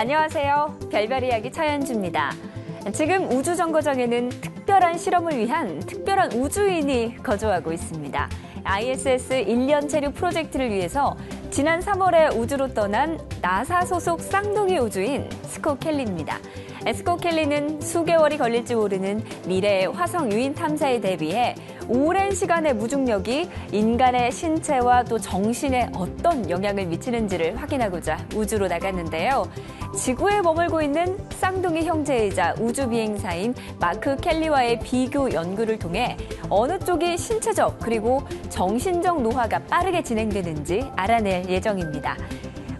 안녕하세요. 별별 이야기 차현주입니다. 지금 우주정거장에는 특별한 실험을 위한 특별한 우주인이 거주하고 있습니다. ISS 1년 체류 프로젝트를 위해서 지난 3월에 우주로 떠난 나사 소속 쌍둥이 우주인 스콧 켈리입니다. 스콧 켈리는 수개월이 걸릴지 모르는 미래의 화성 유인 탐사에 대비해 오랜 시간의 무중력이 인간의 신체와 또 정신에 어떤 영향을 미치는지를 확인하고자 우주로 나갔는데요. 지구에 머물고 있는 쌍둥이 형제이자 우주 비행사인 마크 켈리와의 비교 연구를 통해 어느 쪽이 신체적 그리고 정신적 노화가 빠르게 진행되는지 알아낼 예정입니다.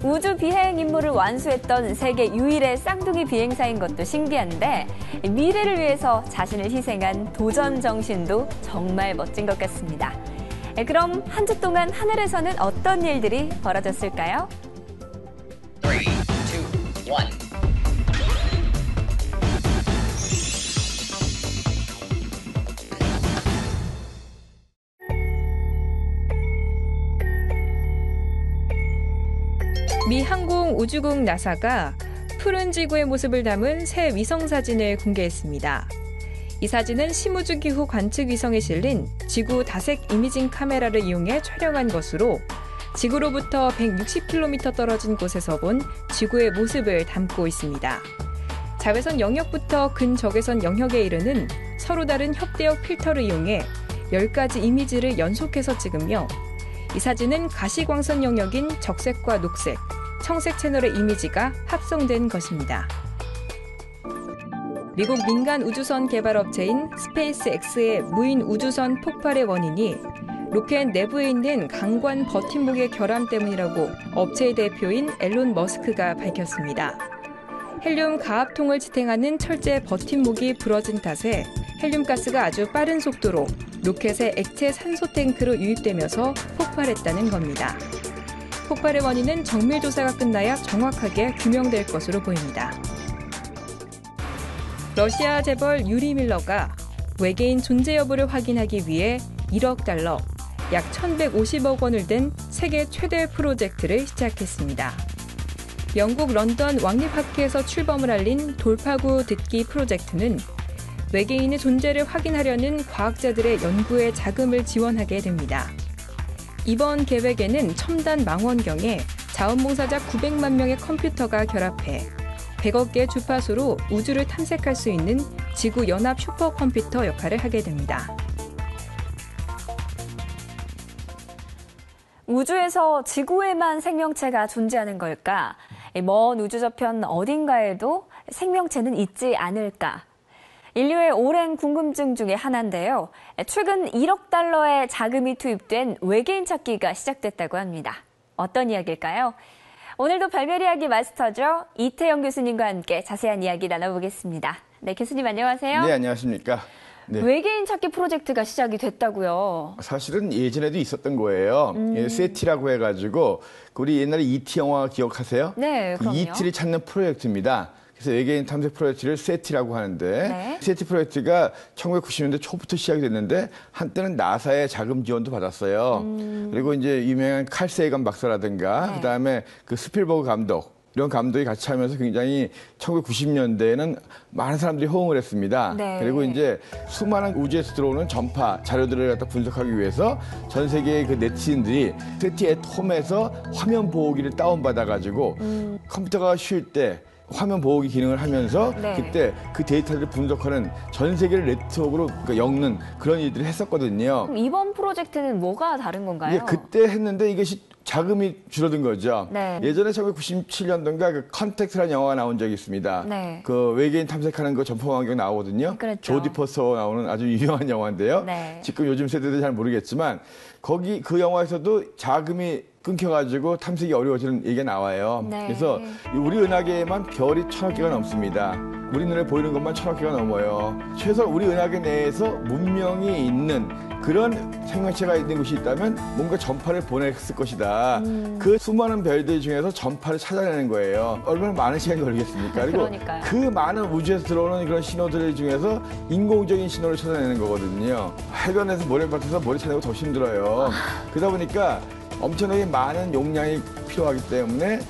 우주 비행 임무를 완수했던 세계 유일의 쌍둥이 비행사인 것도 신기한데 미래를 위해서 자신을 희생한 도전 정신도 정말 멋진 것 같습니다. 그럼 한 주 동안 하늘에서는 어떤 일들이 벌어졌을까요? 3, 2, 1. 미 항공우주국 나사가 푸른 지구의 모습을 담은 새 위성 사진을 공개했습니다. 이 사진은 심우주기후 관측 위성에 실린 지구 다색 이미징 카메라를 이용해 촬영한 것으로 지구로부터 160km 떨어진 곳에서 본 지구의 모습을 담고 있습니다. 자외선 영역부터 근적외선 영역에 이르는 서로 다른 협대역 필터를 이용해 10가지 이미지를 연속해서 찍으며 이 사진은 가시광선 영역인 적색과 녹색, 청색 채널의 이미지가 합성된 것입니다. 미국 민간 우주선 개발업체인 스페이스X의 무인 우주선 폭발의 원인이 로켓 내부에 있는 강관 버팀목의 결함 때문이라고 업체의 대표인 앨런 머스크가 밝혔습니다. 헬륨 가압통을 지탱하는 철제 버팀목이 부러진 탓에 헬륨가스가 아주 빠른 속도로 로켓의 액체 산소 탱크로 유입되면서 폭발했다는 겁니다. 폭발의 원인은 정밀 조사가 끝나야 정확하게 규명될 것으로 보입니다. 러시아 재벌 유리 밀러가 외계인 존재 여부를 확인하기 위해 1억 달러, 약 1,150억 원을 든 세계 최대 프로젝트를 시작했습니다. 영국 런던 왕립학회에서 출범을 알린 돌파구 듣기 프로젝트는 외계인의 존재를 확인하려는 과학자들의 연구에 자금을 지원하게 됩니다. 이번 계획에는 첨단 망원경에 자원봉사자 900만 명의 컴퓨터가 결합해 100억 개의 주파수로 우주를 탐색할 수 있는 지구 연합 슈퍼컴퓨터 역할을 하게 됩니다. 우주에서 지구에만 생명체가 존재하는 걸까? 먼 우주 저편 어딘가에도 생명체는 있지 않을까? 인류의 오랜 궁금증 중에 하나인데요. 최근 1억 달러의 자금이 투입된 외계인 찾기가 시작됐다고 합니다. 어떤 이야기일까요? 오늘도 별별 이야기 마스터죠. 이태영 교수님과 함께 자세한 이야기 나눠보겠습니다. 네, 교수님 안녕하세요. 네, 안녕하십니까. 네. 외계인 찾기 프로젝트가 시작이 됐다고요. 사실은 예전에도 있었던 거예요. 세티라고 해가지고 우리 옛날에 E.T. 영화 기억하세요? 네, 그럼요. E.T.를 찾는 프로젝트입니다. 그래서 외계인 탐색 프로젝트를 세티라고 하는데 네. 세티 프로젝트가 1990년대 초부터 시작이 됐는데 한때는 나사의 자금 지원도 받았어요. 그리고 이제 유명한 칼 세이건 박사라든가 네. 그다음에 그 스필버그 감독 이런 감독이 같이 하면서 굉장히 1990년대에는 많은 사람들이 호응을 했습니다. 네. 그리고 이제 수많은 우주에서 들어오는 전파 자료들을 갖다 분석하기 위해서 전 세계의 그 네티즌들이 세티 앳 홈에서 화면 보호기를 다운받아가지고 컴퓨터가 쉴 때 화면 보호기 기능을 하면서 네. 그때 그 데이터를 분석하는 전 세계를 네트워크로 엮는 그런 일들을 했었거든요. 그럼 이번 프로젝트는 뭐가 다른 건가요? 예, 그때 했는데 이것이 자금이 줄어든 거죠. 네. 예전에 1997년도인가 그 컨택트라는 영화가 나온 적이 있습니다. 네. 그 외계인 탐색하는 거 전파망경 나오거든요. 그렇죠. 조디 포스터 나오는 아주 유명한 영화인데요. 네. 지금 요즘 세대들은 잘 모르겠지만 거기 그 영화에서도 자금이 끊겨가지고 탐색이 어려워지는 얘기가 나와요. 네. 그래서 우리 은하계에만 별이 1,000억 개가 넘습니다. 우리 눈에 보이는 것만 1,000억 개가 넘어요. 최소 우리 은하계 내에서 문명이 있는 그런 생명체가 있는 곳이 있다면 뭔가 전파를 보냈을 것이다. 그 수많은 별들 중에서 전파를 찾아내는 거예요. 얼마나 많은 시간이 걸리겠습니까? 그리고 그러니까요. 그 많은 우주에서 들어오는 그런 신호들 중에서 인공적인 신호를 찾아내는 거거든요. 해변에서 모래밭에서 모래 찾는 거 더 힘들어요. 그러다 보니까 엄청나게 많은 용량이 필요하기 때문에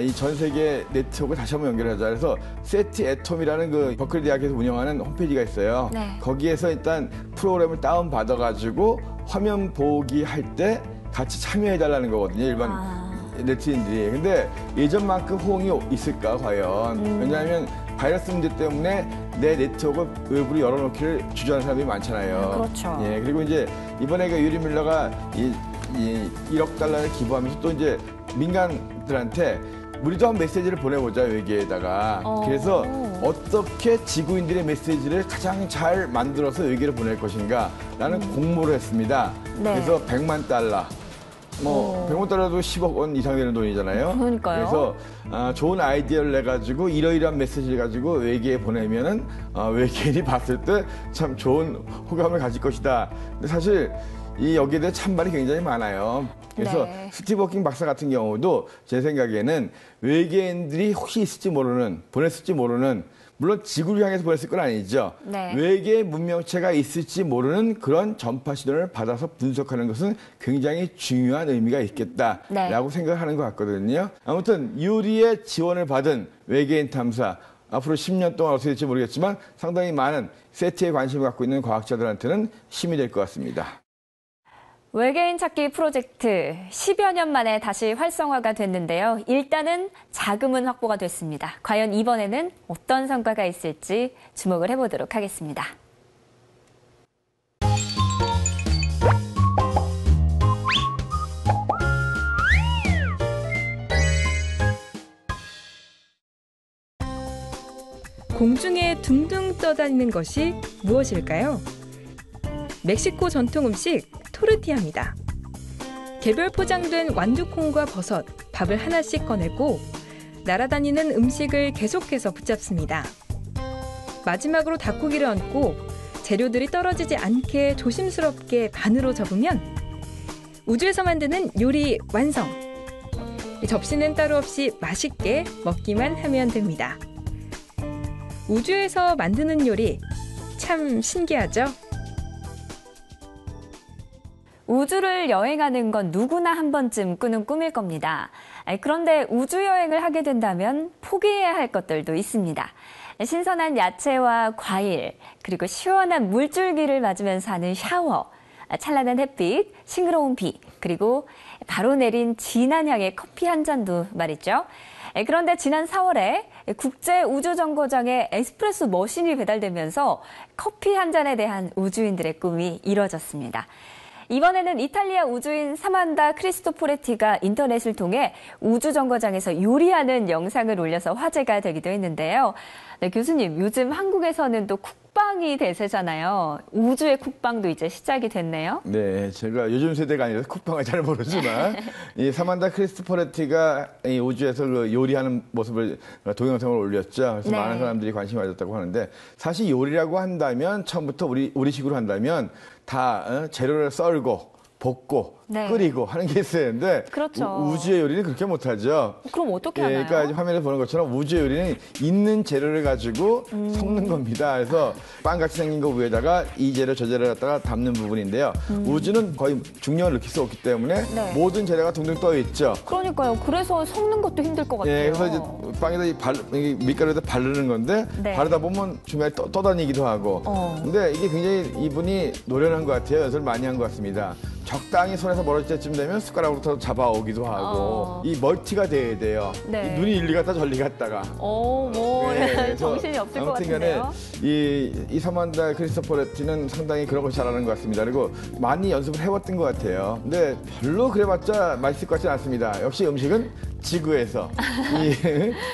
이 전 세계 네트워크를 다시 한번 연결하자. 그래서 세티 애톰이라는 그 버클리 대학에서 운영하는 홈페이지가 있어요. 네. 거기에서 일단 프로그램을 다운 받아가지고 화면 보기 할 때 같이 참여해달라는 거거든요. 일반 네티즌들이. 근데 예전만큼 호응이 있을까 과연? 왜냐하면 바이러스 문제 때문에 내 네트워크 외부로 열어놓기를 주저하는 사람들이 많잖아요. 그렇죠. 예, 그리고 이제 이번에 그 유리 밀러가 이 1억 달러를 기부하면서 또 이제 민간들한테 우리도 한 메시지를 보내보자, 외계에다가. 그래서 어떻게 지구인들의 메시지를 가장 잘 만들어서 외계로 보낼 것인가 라는 공모를 했습니다. 네. 그래서 100만 달러. 100만 달러도 10억 원 이상 되는 돈이잖아요. 그러니까요. 그래서 좋은 아이디어를 내가지고 이러이러한 메시지를 가지고 외계에 보내면은 외계인이 봤을 때 참 좋은 호감을 가질 것이다. 근데 사실 여기에 대해 찬반이 굉장히 많아요. 그래서 네. 스티브 호킹 박사 같은 경우도 제 생각에는 외계인들이 혹시 있을지 모르는, 보냈을지 모르는, 물론 지구를 향해서 보냈을 건 아니죠. 네. 외계 문명체가 있을지 모르는 그런 전파 신호를 받아서 분석하는 것은 굉장히 중요한 의미가 있겠다라고 네. 생각하는 것 같거든요. 아무튼 유리의 지원을 받은 외계인 탐사, 앞으로 10년 동안 어떻게 될지 모르겠지만 상당히 많은 세티에 관심을 갖고 있는 과학자들한테는 힘이 될 것 같습니다. 외계인 찾기 프로젝트 10여 년 만에 다시 활성화가 됐는데요. 일단은 자금은 확보가 됐습니다. 과연 이번에는 어떤 성과가 있을지 주목을 해보도록 하겠습니다. 공중에 둥둥 떠다니는 것이 무엇일까요? 멕시코 전통 음식 토르티아입니다. 개별 포장된 완두콩과 버섯, 밥을 하나씩 꺼내고 날아다니는 음식을 계속해서 붙잡습니다. 마지막으로 닭고기를 얹고 재료들이 떨어지지 않게 조심스럽게 반으로 접으면 우주에서 만드는 요리 완성! 접시는 따로 없이 맛있게 먹기만 하면 됩니다. 우주에서 만드는 요리, 참 신기하죠? 우주를 여행하는 건 누구나 한 번쯤 꾸는 꿈일 겁니다. 그런데 우주 여행을 하게 된다면 포기해야 할 것들도 있습니다. 신선한 야채와 과일, 그리고 시원한 물줄기를 맞으면서 하는 샤워, 찬란한 햇빛, 싱그러운 비, 그리고 바로 내린 진한 향의 커피 한 잔도 말이죠. 그런데 지난 4월에 국제우주정거장에 에스프레소 머신이 배달되면서 커피 한 잔에 대한 우주인들의 꿈이 이뤄졌습니다. 이번에는 이탈리아 우주인 사만다 크리스토포레티가 인터넷을 통해 우주정거장에서 요리하는 영상을 올려서 화제가 되기도 했는데요. 네, 교수님, 요즘 한국에서는 또 쿡방이 대세잖아요. 우주의 쿡방도 이제 시작이 됐네요. 네, 제가 요즘 세대가 아니라서 쿡방을 잘 모르지만 이 사만다 크리스토퍼레티가 이 우주에서 그 요리하는 모습을 동영상을 올렸죠. 그래서 네. 많은 사람들이 관심을 가졌다고 하는데 사실 요리라고 한다면 처음부터 우리식으로 한다면 다 재료를 썰고 볶고 네. 끓이고 하는 게 있어야 하는데 그렇죠. 우주의 요리는 그렇게 못하죠. 그럼 어떻게 하나요? 그러니까 화면에서 보는 것처럼 우주의 요리는 있는 재료를 가지고 섞는 겁니다. 그래서 빵같이 생긴 거 위에다가 이 재료 저 재료 갖다가 담는 부분인데요. 우주는 거의 중력을 느낄 수 없기 때문에 네. 모든 재료가 둥둥 떠 있죠. 그러니까요. 그래서 섞는 것도 힘들 것 같아요. 예, 그래서 이제 빵에다 이 밀가루에다 바르는 건데 네. 바르다 보면 중간에 떠다니기도 하고. 근데 이게 굉장히 이분이 노련한 것 같아요. 연습을 많이 한 것 같습니다. 적당히 손에서 멀어질 때쯤 되면 숟가락으로 잡아오기도 하고 이 멀티가 돼야 돼요. 네. 이 눈이 일리 갔다 저리 갔다가. 그래서 정신이 없을 것 아무튼 간에 같은데요. 이 사만다 크리스토퍼레티는 상당히 그런 걸 잘하는 것 같습니다. 그리고 많이 연습을 해왔던 것 같아요. 근데 별로 그래봤자 맛있을 것 같지는 않습니다. 역시 음식은 지구에서 이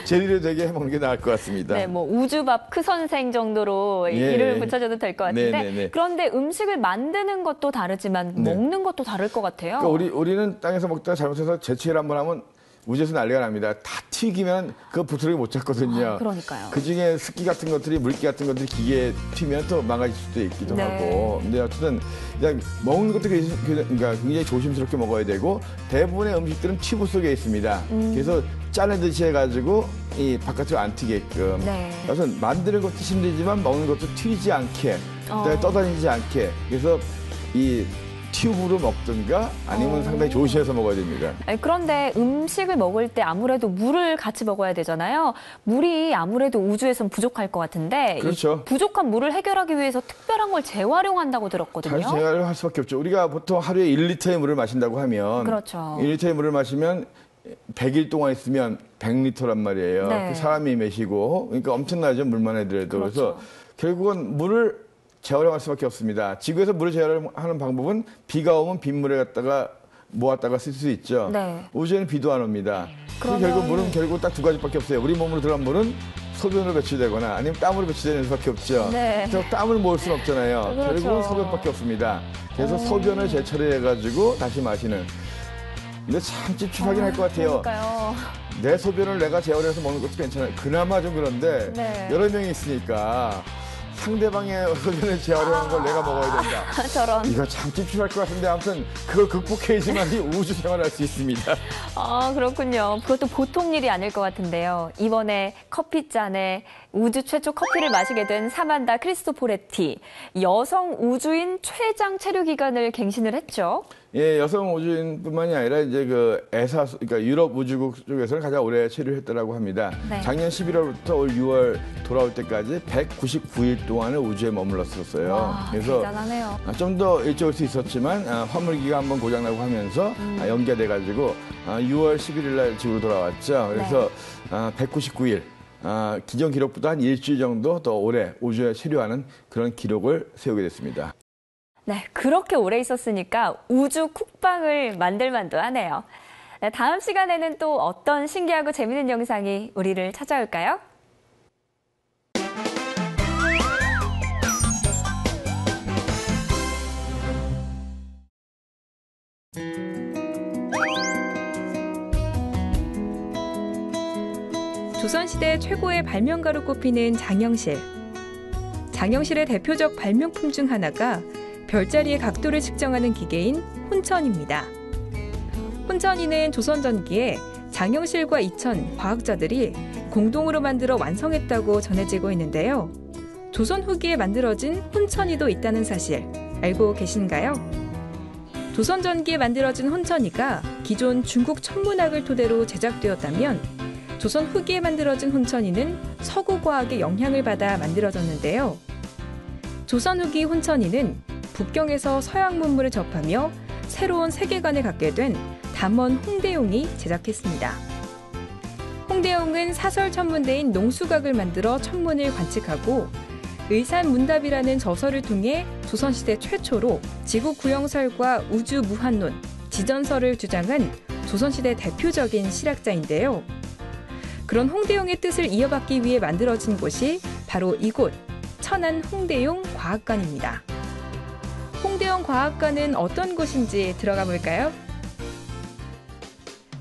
재료를 되게 해먹는 게 나을 것 같습니다. 네, 뭐 우주밥 크 선생 정도로 예. 이름을 붙여줘도 될 것 같은데 네네네. 그런데 음식을 만드는 것도 다르지만 네. 먹는 것도 다를 것 같아요. 그러니까 우리는 땅에서 먹다가 잘못해서 재채기를 한번 하면 우주에서 난리가 납니다. 다 튀기면 그 부스러기 못 잡거든요. 그러니까요. 그중에 습기 같은 것들이 물기 같은 것들이 기계에 튀면 또 망가질 수도 있기도 네. 하고. 근데 어쨌든 그냥 먹는 것도 그러니까 굉장히 조심스럽게 먹어야 되고 대부분의 음식들은 튜브 속에 있습니다. 그래서 짜내듯이 해가지고 이 바깥으로 안 튀게끔. 네. 그래서 만드는 것도 힘들지만 먹는 것도 튀지 않게, 그다음에 떠다니지 않게. 그래서 이 튜브로 먹든가 아니면 상당히 조시해서 먹어야 됩니다. 그런데 음식을 먹을 때 아무래도 물을 같이 먹어야 되잖아요. 물이 아무래도 우주에선 부족할 것 같은데 그렇죠. 이 부족한 물을 해결하기 위해서 특별한 걸 재활용한다고 들었거든요. 잘 재활용할 수밖에 없죠. 우리가 보통 하루에 1리터의 물을 마신다고 하면 그렇죠. 1리터의 물을 마시면 100일 동안 있으면 100리터란 말이에요. 네. 그 사람이 마시고 그러니까 엄청나죠. 물만 해더라도. 그렇죠. 그래서 결국은 물을 재활용할 수밖에 없습니다. 지구에서 물을 재활용하는 방법은 비가 오면 빗물에 갖다가 모았다가 쓸 수 있죠. 네. 우주에는 비도 안 옵니다. 그러면- 결국 물은 결국 딱 두 가지밖에 없어요. 우리 몸으로 들어간 물은 소변으로 배출되거나 아니면 땀으로 배출되는 수밖에 없죠. 네. 그래서 땀을 모을 수는 없잖아요. 그렇죠. 결국은 소변밖에 없습니다. 그래서 소변을 재처리해가지고 다시 마시는. 근데 참 찝찝하긴 할 것 같아요. 그러니까요. 내 소변을 내가 재활용해서 먹는 것도 괜찮아요. 그나마 좀 그런데 네. 여러 명이 있으니까 상대방의 소변을 재활용한 걸 내가 먹어야 된다. 저런. 이거 참 찝찝할 것 같은데 아무튼 그걸 극복해야지만이 우주 생활할 수 있습니다. 아, 그렇군요. 그것도 보통 일이 아닐 것 같은데요. 이번에 커피잔에 우주 최초 커피를 마시게 된 사만다 크리스토포레티. 여성 우주인 최장 체류 기간을 갱신을 했죠. 예, 여성 우주인뿐만이 아니라 이제 그 ESA, 그러니까 유럽 우주국 쪽에서는 가장 오래 체류했다라고 합니다. 네. 작년 11월부터 올 6월 돌아올 때까지 199일 동안을 우주에 머물렀었어요. 와, 대단하네요. 좀 더 일찍 올 수 있었지만 화물기가 한번 고장나고 하면서 연기가 돼가지고 6월 11일 날 지구로 돌아왔죠. 그래서 199일. 기존 기록보다 한 일주일 정도 더 오래 우주에 체류하는 그런 기록을 세우게 됐습니다. 네, 그렇게 오래 있었으니까 우주 쿡방을 만들 만도 하네요. 네, 다음 시간에는 또 어떤 신기하고 재미있는 영상이 우리를 찾아올까요? 조선시대 최고의 발명가로 꼽히는 장영실. 장영실의 대표적 발명품 중 하나가 별자리의 각도를 측정하는 기계인 혼천입니다. 혼천이는 조선 전기에 장영실과 이천 과학자들이 공동으로 만들어 완성했다고 전해지고 있는데요. 조선 후기에 만들어진 혼천이도 있다는 사실 알고 계신가요? 조선 전기에 만들어진 혼천이가 기존 중국 천문학을 토대로 제작되었다면 조선 후기에 만들어진 혼천이는 서구 과학의 영향을 받아 만들어졌는데요. 조선 후기 혼천이는 북경에서 서양 문물을 접하며 새로운 세계관을 갖게 된 담원 홍대용이 제작했습니다. 홍대용은 사설 천문대인 농수각을 만들어 천문을 관측하고 의산문답이라는 저서를 통해 조선시대 최초로 지구 구형설과 우주 무한론, 지전설을 주장한 조선시대 대표적인 실학자인데요. 그런 홍대용의 뜻을 이어받기 위해 만들어진 곳이 바로 이곳 천안 홍대용 과학관입니다. 홍대용 과학관은 어떤 곳인지 들어가 볼까요?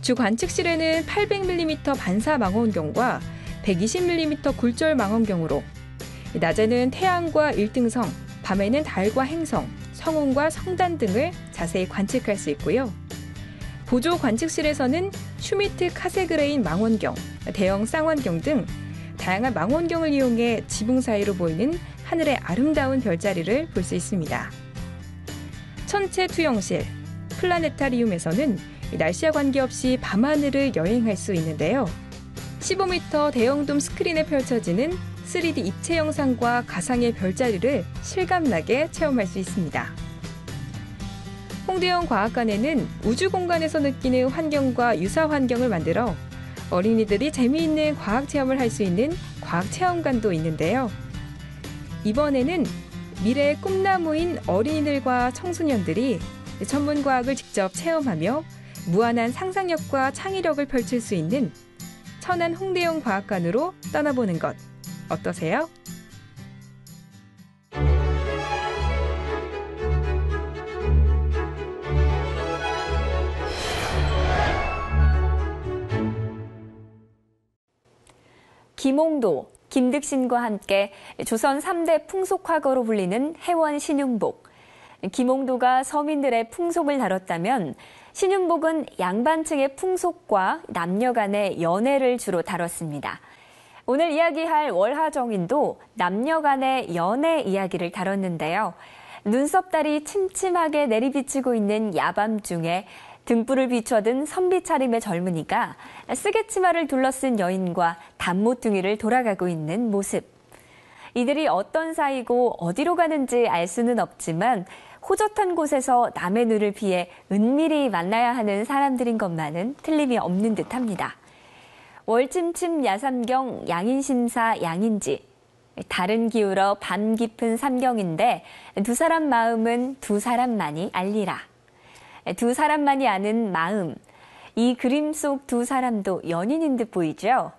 주 관측실에는 800mm 반사 망원경과 120mm 굴절 망원경으로 낮에는 태양과 일등성, 밤에는 달과 행성, 성운과 성단 등을 자세히 관측할 수 있고요. 보조 관측실에서는 슈미트 카세그레인 망원경, 대형 쌍원경 등 다양한 망원경을 이용해 지붕 사이로 보이는 하늘의 아름다운 별자리를 볼 수 있습니다. 천체 투영실, 플라네타리움에서는 날씨와 관계없이 밤하늘을 여행할 수 있는데요. 15m 대형돔 스크린에 펼쳐지는 3D 입체 영상과 가상의 별자리를 실감나게 체험할 수 있습니다. 홍대용 과학관에는 우주 공간에서 느끼는 환경과 유사 환경을 만들어 어린이들이 재미있는 과학 체험을 할 수 있는 과학 체험관도 있는데요. 이번에는 미래의 꿈나무인 어린이들과 청소년들이 천문과학을 직접 체험하며 무한한 상상력과 창의력을 펼칠 수 있는 천안 홍대용 과학관으로 떠나보는 것 어떠세요? 김홍도, 김득신과 함께 조선 3대 풍속화거로 불리는 해원 신윤복. 김홍도가 서민들의 풍속을 다뤘다면 신윤복은 양반층의 풍속과 남녀 간의 연애를 주로 다뤘습니다. 오늘 이야기할 월하정인도 남녀 간의 연애 이야기를 다뤘는데요. 눈썹달이 침침하게 내리비치고 있는 야밤중에 등불을 비춰든 선비 차림의 젊은이가 쓰개치마를 둘러쓴 여인과 단모퉁이를 돌아가고 있는 모습. 이들이 어떤 사이고 어디로 가는지 알 수는 없지만 호젓한 곳에서 남의 눈을 피해 은밀히 만나야 하는 사람들인 것만은 틀림이 없는 듯합니다. 월침침 야삼경 양인심사 양인지. 달은 기울어 밤 깊은 삼경인데 두 사람 마음은 두 사람만이 알리라. 두 사람만이 아는 마음. 이 그림 속 두 사람도 연인인 듯 보이죠?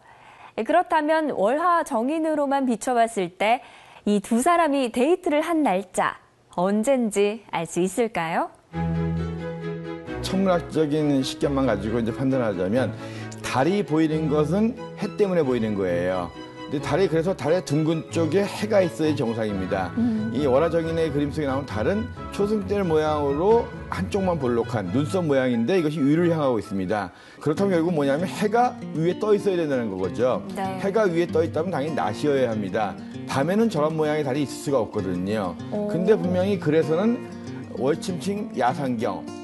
그렇다면 월화 정인으로만 비춰봤을 때 이 두 사람이 데이트를 한 날짜 언젠지 알 수 있을까요? 천문학적인 시점만 가지고 이제 판단하자면 달이 보이는 것은 해 때문에 보이는 거예요. 근데 달이 그래서 달의 둥근 쪽에 해가 있어야 정상입니다. 이 월화정인의 그림 속에 나온 달은 초승달 모양으로 한쪽만 볼록한 눈썹 모양인데 이것이 위를 향하고 있습니다. 그렇다면 결국 뭐냐면 해가 위에 떠 있어야 된다는 거죠. 네. 해가 위에 떠 있다면 당연히 낮이어야 합니다. 밤에는 저런 모양의 달이 있을 수가 없거든요. 근데 분명히 그래서는 월침침 야상경,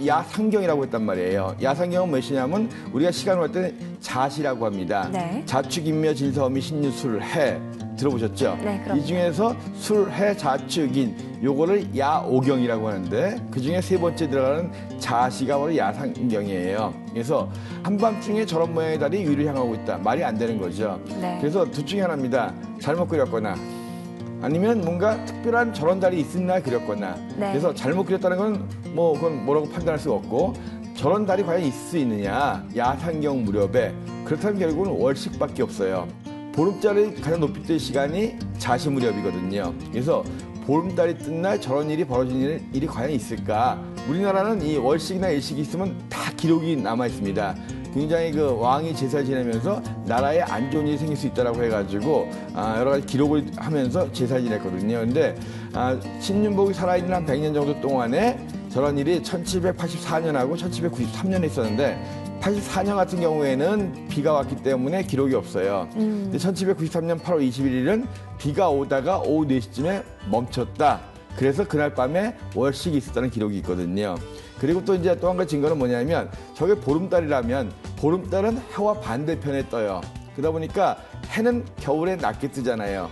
야상경이라고 했단 말이에요. 야상경은 무엇이냐면 우리가 시간을 할 때는 자시라고 합니다. 네. 자축인묘 진서음이 신유술해 들어보셨죠? 네, 그럼요. 이 중에서 술해 자축인 요거를 야오경이라고 하는데 그중에 세 번째 들어가는 자시가 바로 야상경이에요. 그래서 한밤중에 저런 모양의 달이 위를 향하고 있다. 말이 안 되는 거죠. 네. 그래서 둘 중에 하나입니다. 잘못 그렸거나 아니면 뭔가 특별한 저런 달이 있은 날 그렸거나 네. 그래서 잘못 그렸다는 건 뭐 그건 뭐라고 판단할 수가 없고 저런 달이 과연 있을 수 있느냐 야상경 무렵에 그렇다면 결국은 월식밖에 없어요. 보름달이 가장 높이 뜰 시간이 자시 무렵이거든요. 그래서 보름달이 뜬 날 저런 일이 벌어지는 일이 과연 있을까? 우리나라는 이 월식이나 일식이 있으면 다 기록이 남아 있습니다. 굉장히 그 왕이 제사를 지내면서 나라에 안 좋은 일이 생길 수 있다라고 해가지고 여러 가지 기록을 하면서 제사를 지냈거든요. 근데 신윤복이 살아있는 한 100년 정도 동안에 저런 일이 1784년하고 1793년에 있었는데 84년 같은 경우에는 비가 왔기 때문에 기록이 없어요. 근데 1793년 8월 21일은 비가 오다가 오후 4시쯤에 멈췄다. 그래서 그날 밤에 월식이 있었다는 기록이 있거든요. 그리고 또 이제 또 한 가지 증거는 뭐냐면 저게 보름달이라면 보름달은 해와 반대편에 떠요. 그러다 보니까 해는 겨울에 낮게 뜨잖아요.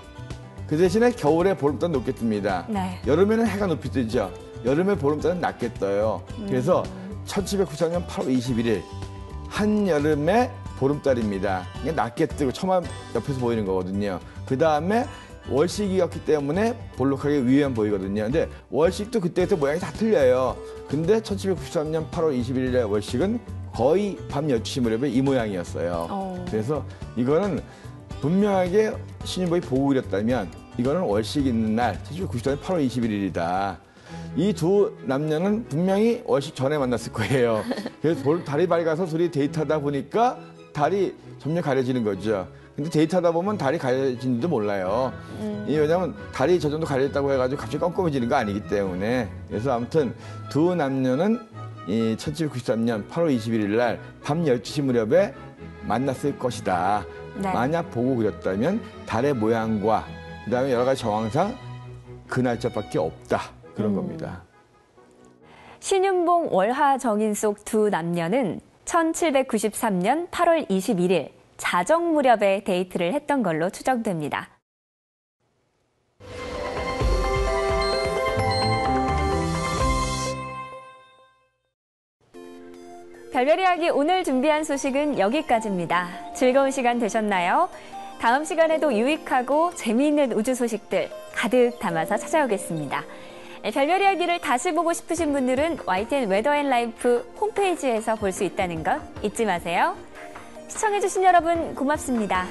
그 대신에 겨울에 보름달은 높게 뜹니다. 네. 여름에는 해가 높이 뜨죠. 여름에 보름달은 낮게 떠요. 그래서 1793년 8월 21일 한여름에 보름달입니다. 이게 낮게 뜨고 처마 옆에서 보이는 거거든요. 그 다음에 월식이었기 때문에 볼록하게 위에만 보이거든요. 근데 월식도 그때부터 모양이 다 틀려요. 근데 1793년 8월 21일의 월식은 거의 밤 12시 무렵에 이 모양이었어요. 그래서 이거는 분명하게 신윤복이 보고 그렸다면 이거는 월식 있는 날 1793년 8월 21일이다. 이 두 남녀는 분명히 월식 전에 만났을 거예요. 그래서 달이 밝아서 둘이 데이트하다 보니까 달이 점점 가려지는 거죠. 근데 데이트하다 보면 달이 가려지는지도 몰라요. 왜냐하면 달이 저 정도 가려졌다고 해가지고 갑자기 껌껌해지는 거 아니기 때문에. 그래서 아무튼 두 남녀는 이 1793년 8월 21일 날 밤 12시 무렵에 만났을 것이다. 네. 만약 보고 그렸다면 달의 모양과 그다음에 여러 가지 정황상 그 날짜밖에 없다. 그런 겁니다. 신윤복 월화 정인 속 두 남녀는 1793년 8월 21일 자정 무렵에 데이트를 했던 걸로 추정됩니다. 별별 이야기 오늘 준비한 소식은 여기까지입니다. 즐거운 시간 되셨나요? 다음 시간에도 유익하고 재미있는 우주 소식들 가득 담아서 찾아오겠습니다. 별별 이야기를 다시 보고 싶으신 분들은 YTN 웨더앤라이프 홈페이지에서 볼 수 있다는 것 잊지 마세요. 시청해주신 여러분 고맙습니다.